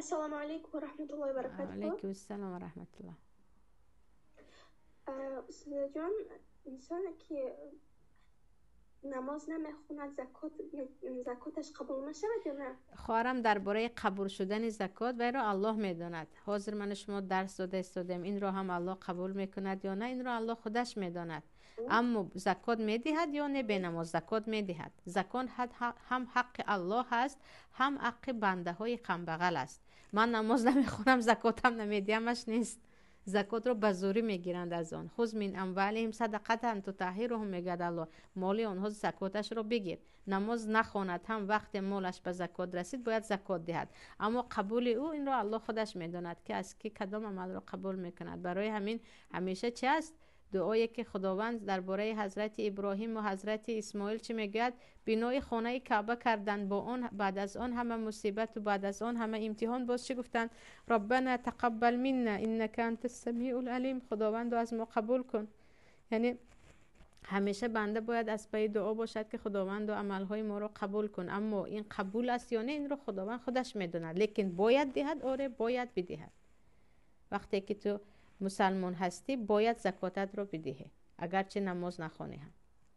السلام علیکم و رحمت الله و برکاته. علیکم السلام و رحمت الله. استاد جان، انسانی که نماز نمیخوند زکاتش قبول میشود یا نه؟ خواهرم درباره قبول شدن زکات و را الله میداند. حاضر من شما درس داده استادم، این را هم الله قبول میکند یا نه، این را الله خودش میداند. اما زکات میدهد یا نه؟ به نماز زکات میدهد. زکات هم حق الله هست، هم حق بنده های کم بغل است. من نماز نمیخونم زکاتم نمیدهمش نیست. زکات رو به زوری میگیرند از آن. خذ من اموالهم صدقه تطهرهم، میگد الله، مال آنها زکاتش رو بگیر. نماز نخواند هم وقت مالش به زکات رسید باید زکات دهد. اما قبول او این را الله خودش میداند که از کی کدام عمل را قبول میکند. برای همین همیشه چه است؟ دعایی که خداوند درباره حضرت ابراهیم و حضرت اسماعیل چه میگوید؟ بنای خانه کعبه کردند، با آن بعد از آن همه مصیبت و بعد از آن همه امتحان باز چه گفتند؟ ربنا تقبل منا انک انت السمیع العلیم، خداوند از ما قبول کن. یعنی همیشه بنده باید از پای دعا باشد که خداوند و عملهای ما رو قبول کن. اما این قبول است یا نه این رو خداوند خودش میدوند. لیکن باید دهد، آره باید بدهد. وقتی که تو مسلمان هستی باید زکاتت رو بدهی اگرچه نماز نخوانی هم.